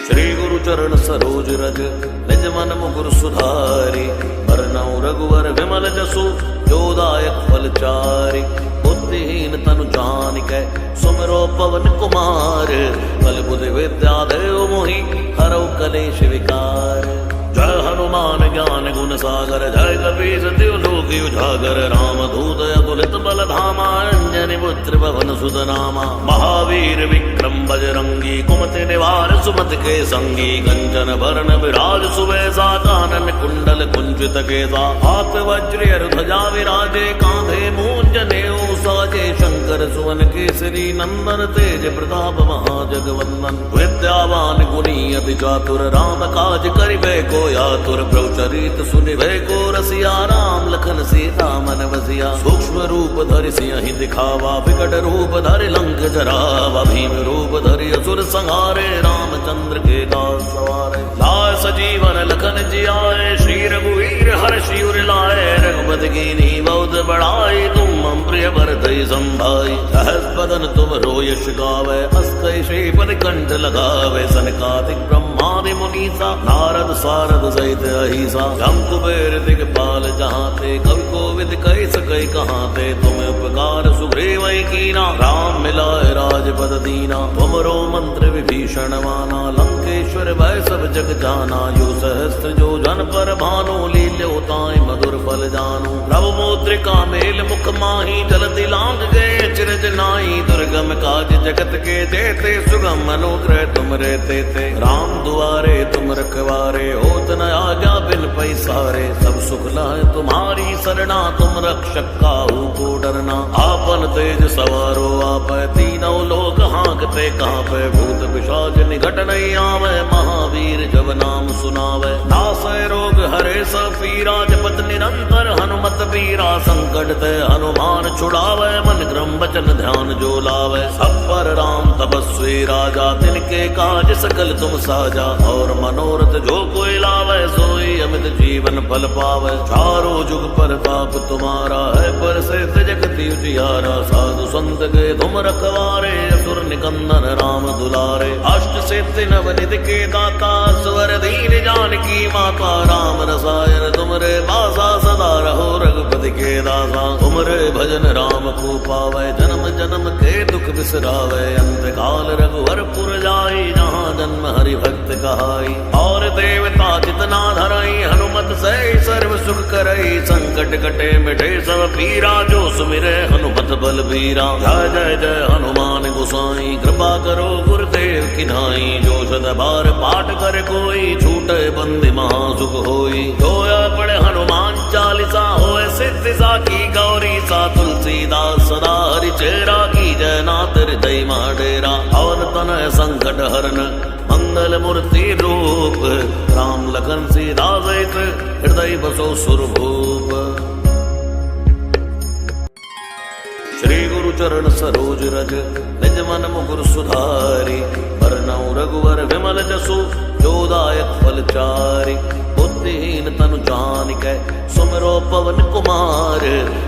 श्री गुरु चरण सरोज रज निज मन मुकुर सुधारी। बरनउँ रघुवर विमल जसु जो दायक फल चारि। बुद्धिहीन तनु जानिकै सुमिरो पवन कुमार। बल बुद्धि विद्या देव मोहि हरौ कलेश विकार। जय हनुमान ज्ञान गुण सागर जय कपीस तिहु लोक उजागर। रामदूत अतुलित बल धामा अंजनी पुत्र पवन सुत नामा। महावीर विक्रम बजरंगी कुमति निवार सुमति के संगी। कंचन बरन विराज सुबेसा कानन कुंडल कुंचित केसा। हाथ वज्र ध्वजा विराजे कांधे मूंज नेऊ साजे। शंकर सुवन केसरी नंदन तेज प्रताप महाजगवंदन। विद्यावान गुणी अति चातुर राम काज करिबे को यातुर। प्रभु चरित सुनिबे को रसिया राम लखन सीता मन बसिया। सूक्ष्म रूप धरि सियहि दिखावा विकट रूप धरि लंक जरावा। भीम रूप धरि असुर संहारे रामचंद्र के दास सवारे। लाय सजीवन लखन जियाए श्री रघुवीर हर्षि उर लाए। रघुपति कीन्ही बहुत बड़ाई तुम मम प्रिय भरतहि संभाई। सहस बदन तुम यश गावे अस कहि श्रीपद कंठ लगावे। सनकादिक ब्रह्मादि मुनीसा नारद सारद सहित अहिसा। जम कुबेर दिगपाल जहाँ ते कवि कोविद कहि सकै कहाँ ते। तुम उपकार सुग्रीव कीना राम मिलाए राजपद दीना। तुमरो मंत्र विभीषण माना लंकेश्वर भय सब जग जाना। यो सहस्त्र जो जन पर भानु लील्यो ताहि मधुर फल जानू। प्रभु मुद्रिका मेल मुख माही जलति लांग गए चिरज नाई। दुर्गम काज जगत के जेते सुगम अनुग्रह तुम रे तेते। राम दुआरे तुम रखवारे होत न आज्ञा बिन पैसारे। सब सुख लाए तुम्हारी सरना तुम रक्षक काहू को डरना। आपन तेज सवारो आपै तीनों लोक हाँकते कांपै। भूत पिशाच निकट नहीं आवे महावीर जब नाम सुनावे। नासै रोग हरे सब पीरा जपत निरंतर हनुमत बीरा। संकट ते हनुमान छुड़ावे मन क्रम वचन ध्यान जो लावे। सब पर राम तपस्वी राजा तिनके काज सकल तुम साजा। और मनोरथ जो कोई लावे सोई अमित जीवन फल पावे। चारों जुग पर ताप तुम्हारा है पर से जगति उजियारा। साधु संत के तुम रखवारे असुर निकंदन राम दुलारे। अष्ट सिद्धि नवनिधि के दाता स्वर दीन जानकी माता। राम रसायन तुमरे बासा सदा रहो रघुपति के दासा। तुमरे भजन राम को पावे जन्म जन्म के दुख बिसरावे। अंत काल रघुवर पुर जाई जहाँ जन्म हरि भक्त कहाई। और देवता जितना धरई हनुमत से सर्व सुख करई। संकट कटे मिटे सब पीरा जो सुमिरे हनुमत बल बीरा। जय जय जय हनुमान गोसाई कृपा करो गुरुदेव की नाई। जो शत बार पाठ कर कोई छूटे बंदी महासुख होई। जोया पढ़े हनुमान चालीसा होए सिद्धि साखी गौरी सा। तुलसीदास सदा हरि चेरा की जय नाथ हृदय डेरा। और तनय संकट हरन मंगल मूर्ति रूप। राम लखन सीता सहित हृदय बसो सुरभूप। श्री गुरु चरण सरोज रज निज मन मुकुर सुधारी। बरनउँ रघुवर विमल जसु जो दायक फल चारि। बुद्धिहीन तनु जानिकै सुमिरो पवन कुमार।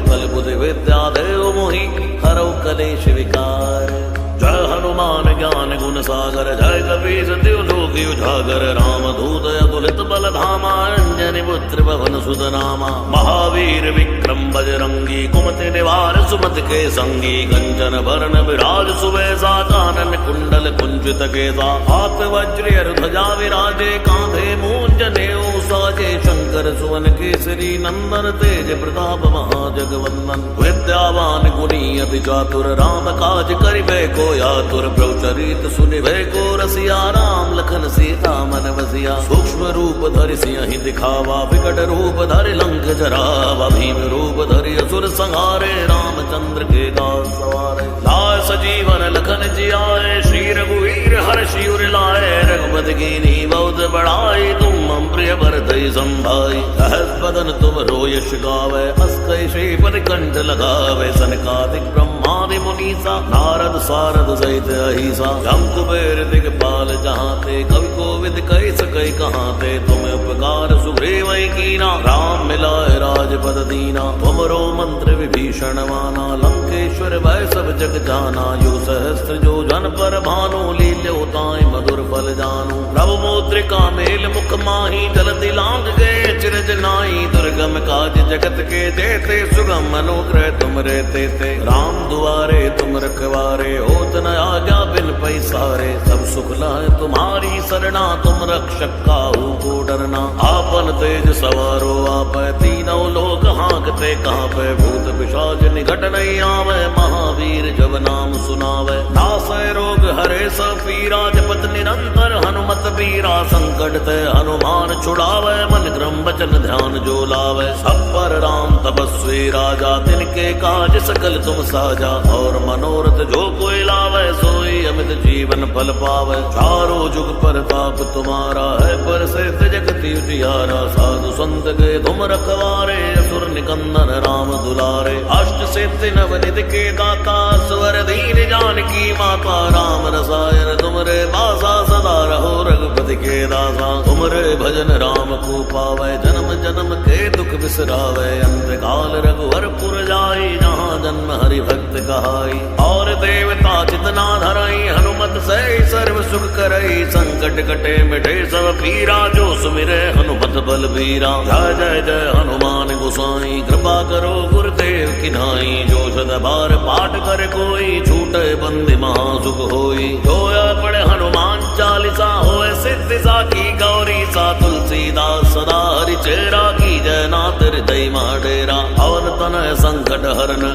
बल बुद्धि विद्या देव मोहि हरौ कलेश विकार। जय हनुमान ज्ञान गुण सागर जय कपीस तिहु लोक उजागर। रामदूत अतुलित बल धामा अंजनी पुत्र पवन सुत नामा। महावीर विक्रम बजरंगी कुमति निवार सुमति के संगी। कंचन बरन विराज सुबेसा कानन कुंडल कुंचित केसा। हाथ वज्र ध्वजा विराजे कांधे मूंज नेऊ साजे। शंकर सुवन केसरी नंदन तेज प्रताप महाजगवंदन। विद्यावान गुणी अति चातुर राम काज करिबे को यातुर। प्रभु चरित सुनिबे को रसिया राम लखन सीता मन बसिया। सूक्ष्म रूप धरि सियहि दिखावा विकट रूप धरि लंक जरावा। भीम रूप धरि असुर संहारे रामचंद्र के दास सवारे। लाय सजीवन लखन जियाए श्री रघुवीर हर्षि उर लाए। रघुपति कीन्ही बहुत बड़ाई तुम मम प्रिय भरतहि संभाई। सहस बदन तुम यश गावे अस कहि श्रीपद कंठ लगावे। सनकादिक ब्रह्मादि मुनीसा नारद सारद सहित अहिसा। जम कुबेर दिगपाल जहाँ ते कवि कोविद कहि सकै कहाँ ते। तुम उपकार सुग्रीव कीना राम मिलाए राजपद दीना। तुमरो मंत्र विभीषण माना लंकेश्वर भय सब जग जाना। यो सहस्त्र जो जन जन पर भानु लील्यो ताई मधुर फल जानू। प्रभु मुद्रिका मेल मुख माही जलति लांग गए चिरज नाई। दुर्गम काज जगत के देते सुगम अनुग्रह तुम रहते थे। राम दुआरे तुम रखवारे होत न आज्ञा बिन पैसारे। सब सुख लाए तुम्हारी सरना तुम रक्षक काहू को डरना। आपन तेज सवारो आप तीनों लोक हाँकते कहाँ पे। भूत पिशाच निकट नहीं आवे महावीर जब नाम सुनावे। नासै रोग हरे सब पीरा जपत निरंतर हनुमत बीरा। संकट ते हनुमान छुड़ावे मन क्रम वचन ध्यान जो लावे। सब पर राम तपस्वी राजा तिनके काज सकल तुम साजा। और मनोरथ जो कोई लावे सोई अमित जीवन फल पावे। चारों जुग प्रताप तुम्हारा है पर से जगति उजियारा। साधु संत के तुम रखवारे असुर निकंदन राम दुलारे। अष्ट सिद्धि नवनिधि के दाता स्वर दीन जानकी माता। राम रसायन तुमरे बासा सदा रहो रघुपति के दासा। तुमरे भजन राम को पावे जन्म जन्म के दुख बिसरावे। अंत काल रघुवर पुर जाई जहाँ जन्म हरि भक्त कहाई। और देवता चितना धरई हनुमत से सर्व सुख करई। संकट कटे मिटे सब पीरा जो सुमिरे हनुमत बल बीरा। जय जय जय हनुमान गोसाई कृपा करो गुरुदेव की नाई। जो सद बार पाठ कर कोई छूटे बंदी महासुख होई। जो पढ़े हनुमान चालीसा होए सिद्धि साखी गौरी सा। तुलसीदास सदा हरि चेरा की जय नाथ हृदय डेरा। पवन तनय संकट हरन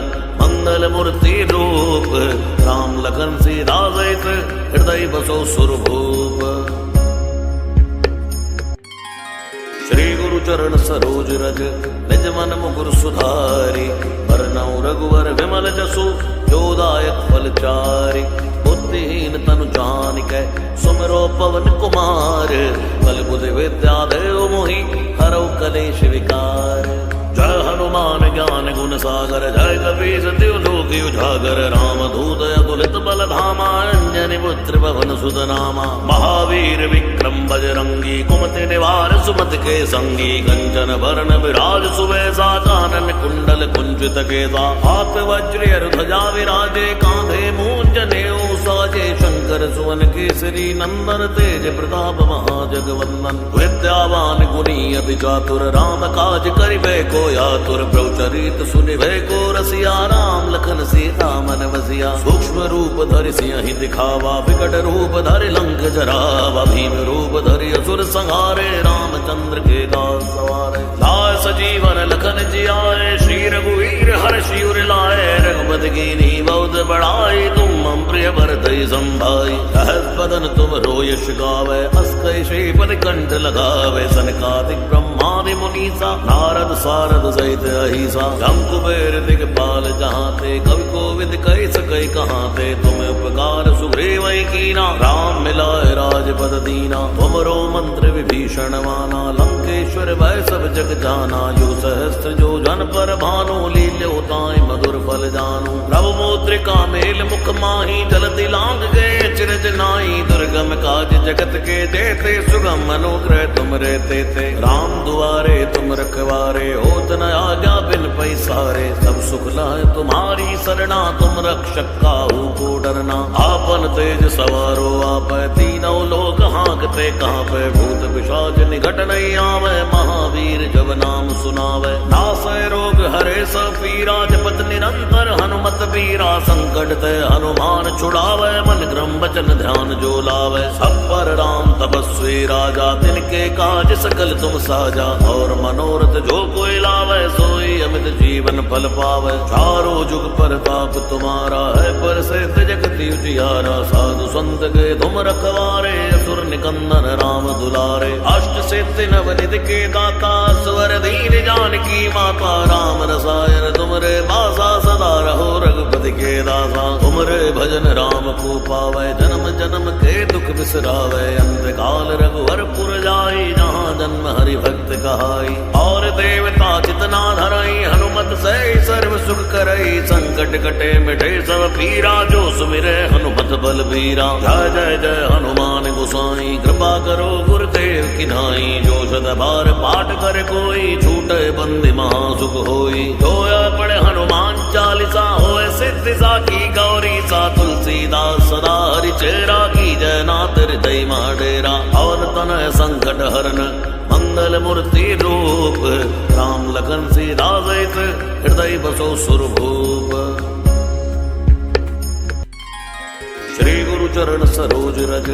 मंगल मूर्ति रूप। राम लखन सीता सहित हृदय बसो सुरभूप। श्री गुरु चरण सरोज रज निज मन मुकुर सुधारी। बरनउँ रघुवर विमल जसु जो दायक फल चारि। बुद्धिहीन तनु जानिकै सुमिरो पवन कुमार। बल बुद्धि विद्या देव मोहि हरौ कलेश विकार। जय हनुमान ज्ञान गुण सागर जय कपीस तिहु लोक उजागर। राम दूत अतुलित बल धामा अंजनी पुत्र पवन सुत नामा। महावीर विक्रम बजरंगी कुमति निवार सुमति के संगी। कंचन वरण विराज सुबेसा कानन कुंडल कुंचित केसा। हाथ वज्र ध्वजा विराजे कांधे मूंज नेऊ साजे। शंकर सुवन केसरी नंदन तेज प्रताप महाजगवंदन। विद्यावान गुणी अति चातुर राम काज करिबे को आतुर। प्रभु चरित सुनिबे को रसिया राम लखन सीता मन बसिया। सूक्ष्म रूप धरि सिंहि दिखावा विकट रूप धरि लंक जरावा। भीम रूप धरि असुर संहारे रामचंद्र के दास सवारे। लाय सजीवन लखन जियाए श्री रघुवीर हर्षि उर लाए। रघुपति कीन्ही बहुत बड़ाई तुम मम प्रिय भरतहि संभाई। सहस बदन तुम रोयश गावे अस कहि श्रीपद कंठ लगावे। सनकादिक ब्रह्मादि मुनीसा नारद सारद सहित अहिसा। जम कुबेर दिगपाल जहाँ ते कवि कोविद कहि सकै कहाँ ते। तुम उपकार सुग्रीव कीना राम मिलाए राजपद दीना। तुमरो मंत्र विभीषण माना लंकेश्वर भय सब जग जाना। जो सहस्त्र जो जन पर भानु लील्यो ताई मधुर फल जानू। प्रभु मुद्रिका मेल मुख माही जलति लांग गए चिरज नाई। दुर्गम काज जगत के देते सुगम अनुग्रह तुम रहते थे। राम दुआरे तुम रखवारे होत न आज्ञा बिन पैसारे। सब सुख लाए तुम्हारी सरना तुम रक्षक काहू को डरना। आपन तेज सवारो आप तीनों लोक हाँकते कहाँ पे। भूत पिशाच निकट नहीं आवे महावीर जब नाम सुनावे। नासै रोग हरे सब पीरा जपत निरंतर हनुमत बीरा। संकट ते हनुमान छुड़ावे मन क्रम वचन ध्यान जो लावे। सब पर राम तपस्वी राजा तिनके काज सकल तुम साजा। और मनोरथ जो कोई लावे सोई अमित जीवन फल पावे। चारों जुग प्रताप तुम्हारा है पर से जगति उजियारा। साधु संत के तुम रखवारे असुर निकंदन राम दुलारे। अष्ट सिद्धि नवनिधि के दाता स्वर दीन जानकी माता। राम रसायन तुमरे बासा सदा रहो रघुपति के दासा। तुमरे भजन राम को पावे जन्म जन्म के दुख बिसरावे। अंत काल रघुवर पुर जाई जहाँ जन्म हरि भक्त कहाई। और देवता चितना धरई हनुमत से सर्व सुख करई। संकट कटे मिटे सब पीरा जो सुमिरे हनुमत बल बलबीरा। जय जय जय हनुमान गोसाई कृपा करो गुरुदेव की नाई। जो सद बार पाठ कर कोई छूटे बंदी महासुख होई। जोया पढ़े हनुमान चालीसा होए सिद्धि साखी गौरी सा। तुलसीदास सदा हरि चेरा की जय नाथ हृदय डेरा। और तनय संकट हरन मंगल मूर्ति रूप। राम लखन सीता सहित हृदय बसो सुरभूप। श्री गुरु चरण सरोज रज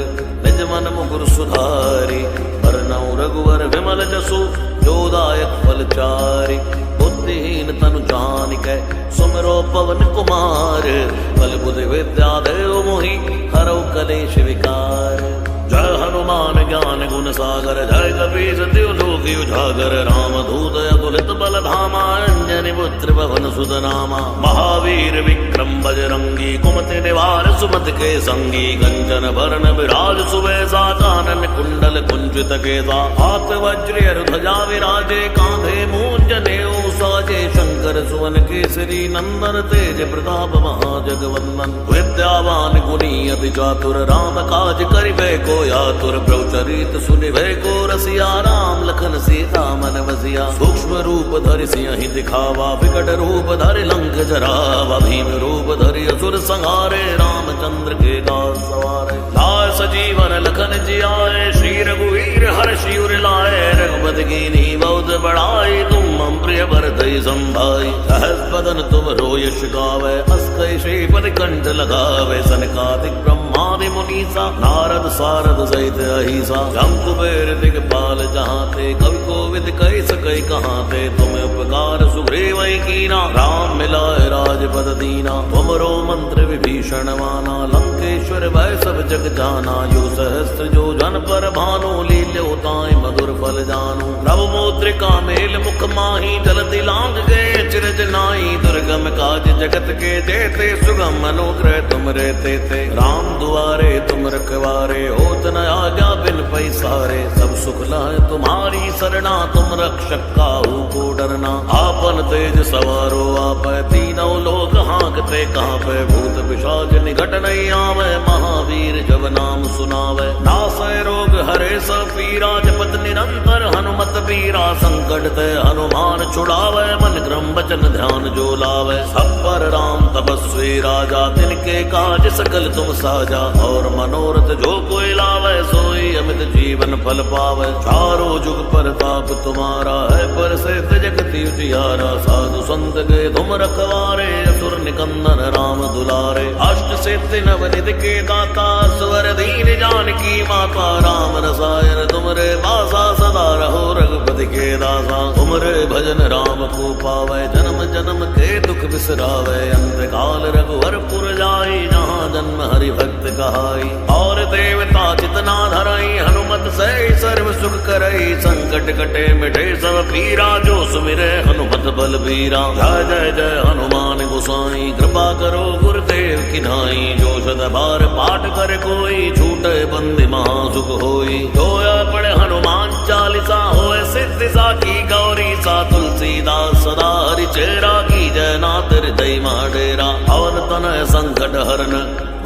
निज मन मुकुर सुधारी। बरनउँ रघुवर विमल जसु जो दायक फल चारि। बुद्धिहीन तनु जानिकै सुमिरो पवन कुमार। बल बुद्धि विद्या देव मोहि हरौ कलेश विकार। जय हनुमान ज्ञान गुण सागर जय कपीस तिहु लोक उजागर। राम दूत अतुलित बल धामा अंजनी पुत्र पवन सुत नामा। महावीर विक्रम बजरंगी कुमति निवार सुमति के संगी। कंचन बरन विराज सुबेसा कानन कुंडल कुंचित केसा। हाथ वज्र ध्वजा विराजे कांधे मूंज जनेऊ साजे। शंकर सुवन केसरी नंदन तेज प्रताप महाजगवंदन। विद्यावान गुणी अति चातुर राम काज करिबे को आतुर। प्रभु चरित सुनिबे को रसिया राम लखन सीता मन बसिया। सूक्ष्म रूप धरि सिंहि दिखावा विकट रूप धरि लंक जरावा। भीम रूप धरि असुर संहारे रामचंद्र के दास सवारे। लाय सजीवन लखन जियाए श्री रघुवीर हर्षि उर लाए। रघुपति कीन्ही बहुत बड़ाई तुम मम प्रिय भरतहि संभाई। सहस बदन तुम रोयश गावै अस कहि श्रीपति कंठ लगावे। सनकादिक ब्रह्मादि मुनीसा नारद सारद सहित अहिसा। जम कुबेर दिगपाल जहाँ ते कवि कोविद कहि सकै कहाँ ते। तुम उपकार सुग्रीव कीना राम मिलाए राजपद दीना। तुमरो मंत्र विभीषण माना लंकेश्वर भय सब जग जाना। यो सहस्त्र जो जन पर भानु लील्यो ताहि मधुर फल जानु। प्रभु मुद्रिका मेल मुख माही जलति लांग गए चिरज नाई। दुर्गम काज जगत के जेते सुगम अनुग्रह तुम रे तेते। राम दुआरे तुम रखवारे होत न आज्ञा बिन पैसारे। सब सुख लहै तुम्हारी सरना तुम रक्षक काहू को डरना। आपन तेज सवारो आपै तीनों लोक हाँकते कांपै। भूत पिशाच निकट नहीं आवे महावीर जब नाम सुनावे। नासै रोग हरे सब पीरा जपत निरंतर हनुमत बीरा। संकट ते हनुमान छुड़ावे मन क्रम वचन ध्यान जो लावे। सब पर राम तपस्वी राजा तिनके काज सकल तुम साजा। और मनोरथ जो कोई लावे सोई अमित जीवन फल पावे। चारों जुग परताप तुम्हारा है पर सिद्ध जगति उजियारा। साधु संत के तुम रखवारे असुर निकंदन राम दुलारे। अष्ट सिद्धि नवनिधि के दाता स्वर दीन जानकी माता। राम रसायन तुमरे पासा सदा रहो रघुपति के दासा। तुमरे भजन राम को पावे जन्म जन्म के दुख बिसरावे। अंत काल रघुवर पुर जाई जहाँ जन्म हरि भक्त कहाई। और देवता चितना धराई हनुमत से सर्व सुख करई। संकट कटे मिटे सब पीरा जो सुमिरे हनुमत बलबीरा। जय जय जय हनुमान गोसाई कृपा करो गुरुदेव की नाई। जो सद बार पाठ कर कोई छूटे बंदी महासुख होई। जोया पढ़े हनुमान चालीसा होए सिद्धि साखी गौरी सा। तुलसीदास सदा हरि चेरा की जय नाथ हृदय डेरा। और तनय संकट हरन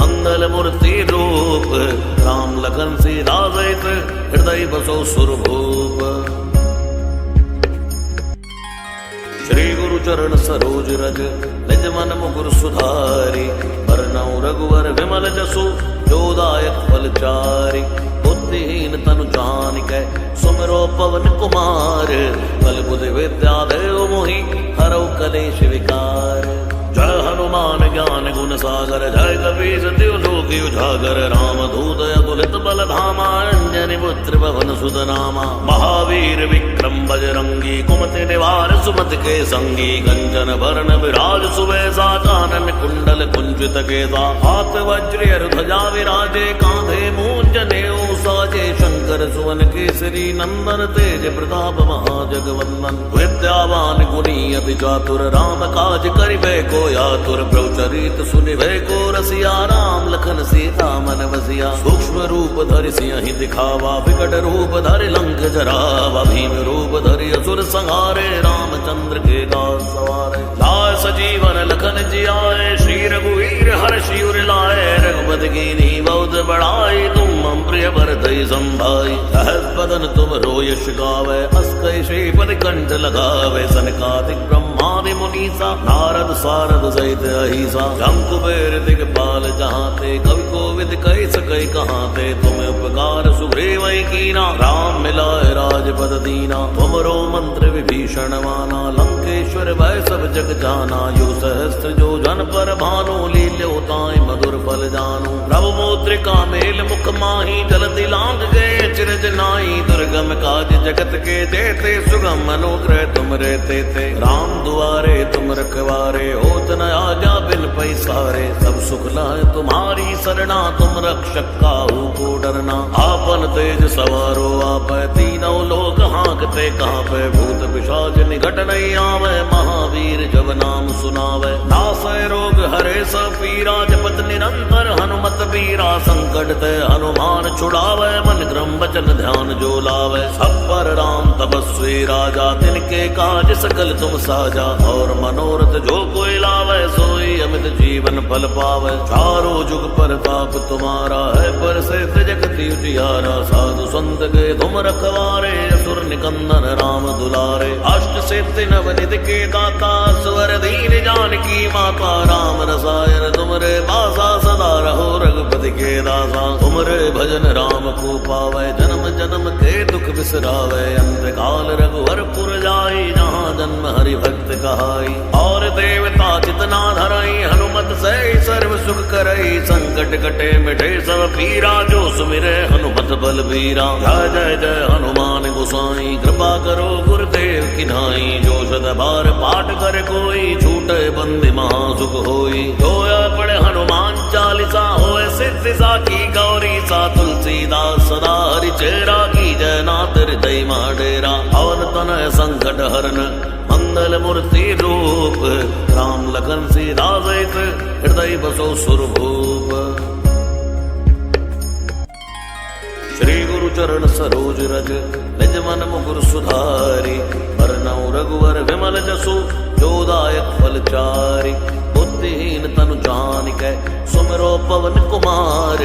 मंगल मूर्ति रूप। राम लखन सीता सहित हृदय बसो सुरभूप। श्री गुरु चरण सरोज रज निज मन मुकुर सुधारी। बरनउँ रघुवर विमल जसु जो दायक फल चारि। बुद्धिहीन तनु जानिकै सुमिरो पवन कुमार। बल बुद्धि विद्या देव मोहि हरौ कलेश विकार। जय हनुमान ज्ञान गुण सागर जय कपीस तिहु लोक उजागर। राम दूत अतुलित बल धामा अंजनी पुत्र पवन सुत नामा। महावीर विक्रम बजरंगी कुमति निवार सुमति के संगी। कंचन बरन विराज सुबेसा कानन कुंडल कुंचित केसा। हाथ वज्र ध्वजा विराजे कांधे मूंज जनेऊ साजे। शंकर सुवन केसरी नंदन तेज प्रताप महाजगवंदन। विद्यावान गुणी अति चातुर राम काज करिबे को आतुर। प्रभु चरित सुनिबे को रसिया राम लखन सीता मन बसिया। सूक्ष्म रूप धरि सिंहि दिखावा विकट रूप धरि लंक जरावा। भीम रूप धरि असुर संहारे रामचंद्र के दास सवारे। लाय सजीवन लखन जियाए श्री रघुवीर हर्षि उर लाए। रघुपति कीन्ही बढ़ाई तुम मम प्रिय भरतई संभाई। सहस बदन तुम रो यश गावे, अस कई श्रीपद कंठ लगावे। सनकादिक ब्रह्मादि मुनीसा, नारद सारद सहित अहिसा। जम कुबेर दिगपाल जहाँ ते, कवि कोविद कही सकै कहाँ ते। तुम्हें उपकार सुग्रीव कीना, राम मिलाए राजपद दीना। तुमरो मंत्र विभीषण माना, लंकेश्वर भय सब जग जाना। यो सहस्त्र जो जन पर भानु, लील्यो ताई मधुर फल जानू। प्रभु मुद्रिका मेल मुख माही, जलति लांग गए चिरज नाई। दुर्गम काज जगत के देते, सुगम अनुग्रह तुम रहते थे। राम दुआरे तुम रखवारे, होत न आज्ञा बिन पैसारे। सब सुख लाए तुम्हारी सरना, तुम रक्षक काहू को डरना। आपन तेज सवारो आप, तीनों लोक हाँकते कांपे। भूत पिशाच निकट नहीं आवे, महावीर जब नाम सुनावे। नासै रोग हरे सब पीरा, जपत निरंतर हनुमत बीरा। संकट ते हनुमान छुड़ावे, मन क्रम वचन ध्यान जो लावे। सब पर राम तपस्वी राजा, तिनके काज सकल तुम साजा। और मनोरथ जो कोई लावे, सोई अमित जीवन फल पावे। चारों जुग प्रताप तुम्हारा है, पर से जगति उजियारा। साधु संत के तुम रखवारे, असुर निकंदन राम दुलारे। अष्ट सिद्धि नवनिधि के दाता, स्वर दीन जानकी माता। राम रसायन तुमरे बासा, सदा रहो रघुपति के दासा। तुमरे भजन राम को पावे, जन्म जन्म के दुख बिसरावे। अंत काल रघुवर पुर जाई, जहाँ जन्म हरि भक्त कहाई। और देवता चितना धरई, हनुमत से सर्व सुख करई। संकट कटे मिटे सब पीरा, जो सुमिरे हनुमत बल बीरा। जय जय जय हनुमान गोसाई, कृपा करो गुरुदेव की नाई। जो सद बार पाठ कर कोई, छूटे बंदी महासुख होई। जो पढ़े हनुमान चालीसा, होए सिद्धि साखी गौरी सा। तुलसीदास सदा हरि चेरा, की जय नाथ हृदय डेरा। पवन तनय संकट हरन, मंगल मूर्ति रूप। राम लखन सीता सहित, हृदय बसो सुरभूप। श्री गुरु चरण सरोज रज, निज मन मुकुर सुधारी। बरनउँ रघुवर विमल जसु, जो दायक फल चारि। बुद्धिहीन तनु जानिकै, सुमिरो पवन कुमार।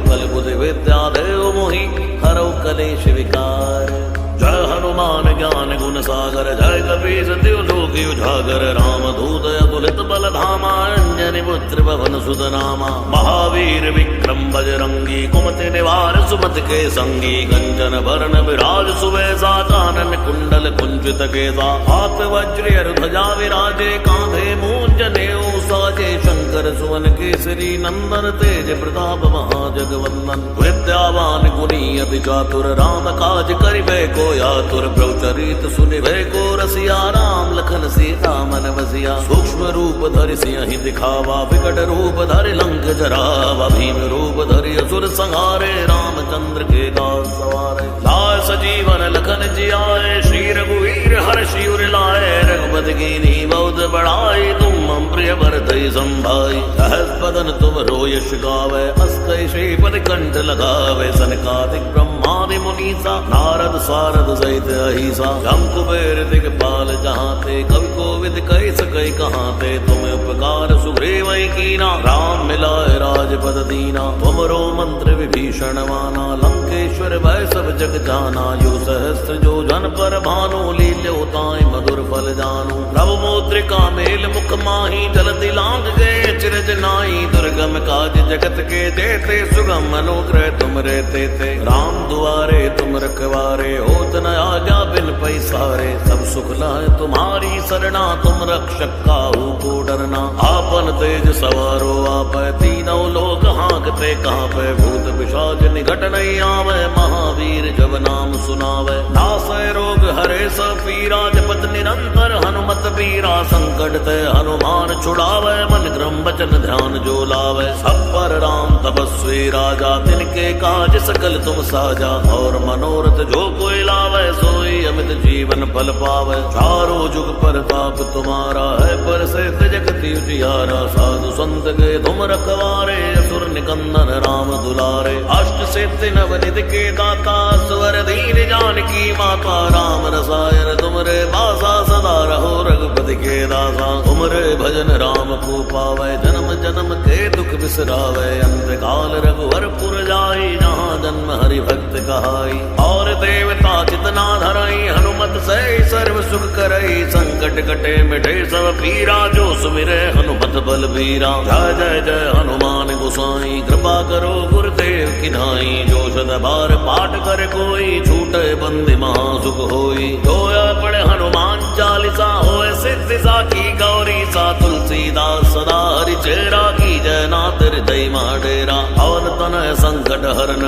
बल बुद्धि विद्या देव मोहि, हरौ कलेश विकार। जय हनुमान ज्ञान गुण सागर, जय कपीस तिहु लोक उजागर। राम दूत अतुलित बल धामा, अंजनी पुत्र पवन सुत नामा। महावीर विक्रम बजरंगी, कुमति निवार सुमति के संगी। कंचन वरण विराज सुवेशा, कानन कुंडल कुंचित केसा। हाथ वज्र ध्वजा विराजे, कांधे मूंज नेऊ साजे। शंकर सुवन केसरी नंदन, तेज प्रताप महाजगवंदन। विद्यावान गुणी अति चातुर, राम काज करिबे को आतुर। प्रभु चरित सुनिबे को रसिया, राम लखन सीता मन बसिया। सूक्ष्म रूप धरि सिंहि दिखावा, विकट रूप धरि लंक जरावा। भीम रूप धरि असुर संहारे, रामचंद्र के दास सवारे। लाय सजीवन लखन जियाए, श्री रघुवीर हर्षि उर लाए। रघुपति कीन्ही बहुत बढ़ाई, तुम मम प्रिय भरतई संभाई। सहस बदन तुम रो यश गावे, अस कई श्रीपद कंठ लगावे। सनकादिक ब्रह्मादि मुनीसा, नारद सारद सहित अहिसा। जम कुबेर दिगपाल जहाँ ते, कवि कोविद कही सकै कहाँ ते। तुम्हें उपकार सुग्रीव कीना, राम मिलाए राजपद दीना। तुमरो मंत्र विभीषण माना, लंकेश्वर भय सब जग जाना। यो सहस्त्र जो जन पर भानु, लील्यो ताई मधुर फल जानू। प्रभु मुद्रिका मेल मुख माही, जलति लांग गए चिरज नाई। दुर्गम काज जगत के देते, सुगम अनुग्रह तुम रहते थे। राम दुआरे तुम रखवारे, होत न आज्ञा बिन पैसारे। सब सुख लाए तुम्हारी सरना, तुम रक्षक काहू को डरना। आपन तेज सवारो आप, तीनों लोक हाँकते कांपे। भूत पिशाच निकट नहीं आवे, महावीर जब नाम सुनावे। नासै रोग हरे सब पीरा, जपत निरंतर हनुमत बीरा। संकट ते हनुमान छुड़ावे, मन क्रम वचन ध्यान जो लावे। सब पर राम तपस्वी राजा, तिनके काज सकल तुम साजा। और मनोरथ जो कोई लावे, सोई अमित जीवन फल पावे। चारों जुग प्रताप तुम्हारा है, पर से जगति उजियारा। साधु संत के तुम रखवारे, असुर निकंदन राम दुलारे। अष्ट सिद्धि नवनिधि के दाता, स्वर दीन जानकी माता। राम रसायन तुमरे बासा, सदा रहो रघुपति के दासा। तुमरे भजन राम को पावे, जन्म जन्म के दुख बिसरावे। अंत काल रघुवर पुर जाई, जहाँ जन्म हरि भक्त कहाई। और देवता चितना धरई, हनुमत से सर्व सुख करई। संकट कटे मिटे सब पीरा, जो सुमिरे हनुमत बलबीरा। जय जय जय हनुमान गोसाई, कृपा करो गुरुदेव की नाई। जो सद बार पाठ कर कोई, छूटे बंदी महासुख होई। जोया पढ़े हनुमान चालीसा, होए सिद्धि साखी गौरी सा। तुलसीदास सदा हरि चेरा, की जय नाथ हृदय माडेरा। पवन तनय संकट हरन,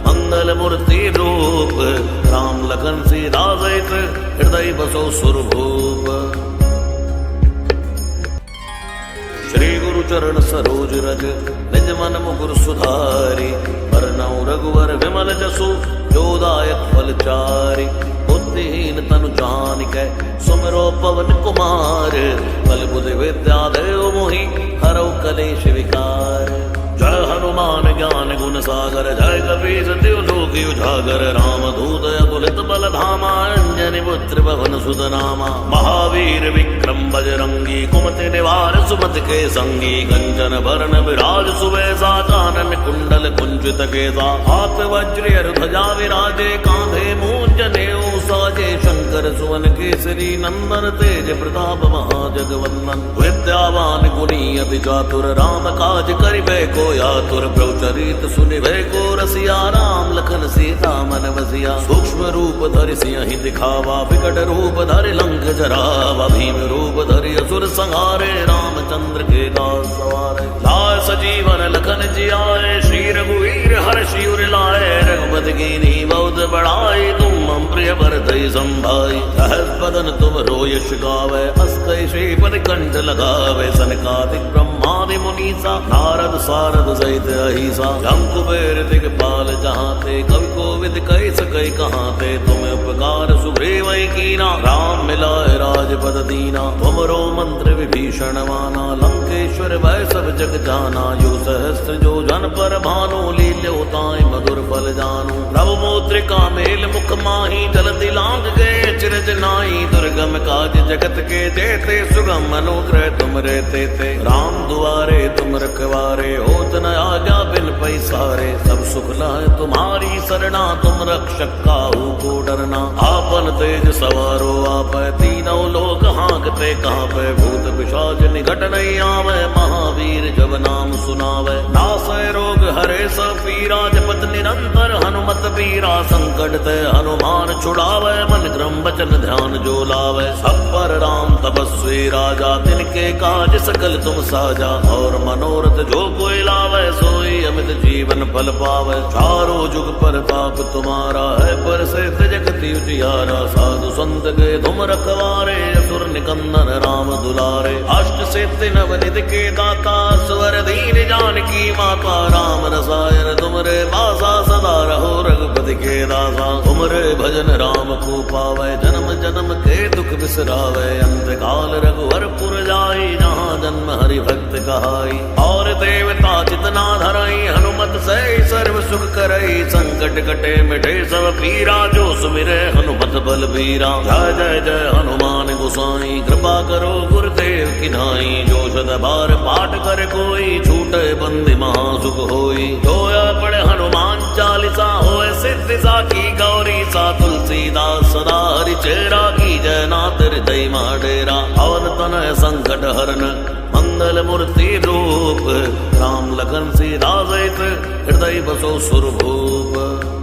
मंगल मूर्ति रूप। राम लखन सीता सहित, हृदय बसो सुरभूप। श्री गुरु चरण सरोज रज, निज मन मुकुर सुधारी। बरनउँ रघुवर विमल जसु, जो दायक फल चारि। बुद्धिहीन तनु जानिकै, सुमिरो पवन कुमार। बल बुद्धि विद्या देव मोहि, हरौ कलेश विकार। जय हनुमान ज्ञान गुण सागर, जय कपीस तिहुँ लोक उजागर। राम दूत अतुलित बल धामा, अंजनी पुत्र पवन सुत नामा। महावीर विक्रम बजरंगी, कुमति निवार सुमति के संगी। कंचन बरन विराज सुबेसा, कानन कुंडल कुंचित केसा। हाथ वज्र ध्वजा विराजे, कांधे मूंज जनेऊ साजे। शंकर सुवन केसरी नंदन, तेज प्रताप महाजगवंदन। विद्यावान गुणी अति चातुर, राम काज करिबे को आतुर। प्रभु चरित सुनिबे को रसिया, राम लखन सीता मन बसिया। सूक्ष्म रूप धरि सियहि दिखावा, विकट रूप धरि लंक जरावा। भीम रूप धरि असुर संहारे, रामचंद्र के दास सवारे। लाय सजीवन लखन जियाए, श्री रघुवीर हर्षि उर लाए। रघुपति कीन्ही बहुत बड़ाई, तुम मम प्रिय भरतहि संभाई। सहस बदन तुम यश गावै, अस कहि श्रीपति कंठ लगावै। सनकादिक ब्रह्मादि मुनीसा, नारद सारद सहित अहिसा। जम कुबेर दिगपाल जहाँ ते, कवि कोविद कहि सकै कहाँ ते। तुम उपकार सुग्रीव कीना, राम मिलाए राजपद दीना। तुमरो मंत्र विभीषण माना, लंकेश्वर भय सब जग जाना। यो सहस्त्र जो जन पर भानु, लील्यो ताहि मधुर फल जानू। प्रभु मुद्रिका मेल मुख माही, जलधि लांघ गए चिरज नाई। दुर्गम काज जगत के जेते, सुगम अनुग्रह तुम रे तेते। राम दुआरे तुम रखवारे, होत न आज्ञा बिन पैसारे। सब सुख लहै तुम्हारी सरना, तुम रक्षक काहू को डरना। आपन तेज सवारो आपै, तीनों लोक हाँकते कांपै। भूत पिशाच निकट नहीं आवै, महावीर जब नाम सुनावै। नासै रोग हरे सब पीरा, जपत निरंतर हनुमत बीरा। संकट ते हनुमान छुड़ावै, मन क्रम वचन ध्यान जो लावै। सब पर राम तपस्वी राजा, तिनके काज सकल तुम साजा। और मनोरथ जो कोई लावै, सोई अमित जीवन फल पावै। चारों जुग परताप तुम्हारा है, प्रसिद्ध जगत उजियारा। साधु संत के तुम रखवारे, असुर निकंदन राम दुलारे। अष्ट सिद्धि नवनिधि के दाता, स्वर दीन जानकी माता। राम रसायन तुमरे पासा, सदा रहो रघुपति के दासा। तुमरे भजन राम को पावै, जन्म जन्म के दुख बिसरावै। अंत काल रघुवर पुर जाई, जहाँ जन्म हरि भक्त कहाई। और देवता चितना धरई, हनुमत से सर्व सुख करई। संकट कटे मिटे सब पीरा, जो सुमिरे हनुमत बलबीरा। जय जय जय हनुमान गोसाई, कृपा करो गुरुदेव की नाई। जो सद बार पाठ कर कोई, छूटे बंदी महासुख होई। जोया पढ़े हनुमान चालीसा, होए सिद्धि साखी गौरी सा। तुलसीदास सदा हरि चेरा, की जय नाथ हृदय माडेरा। पवन तनय संकट हरन, मंगल मूर्ति रूप। राम लखन सीता सहित, हृदय बसो सुरभूप।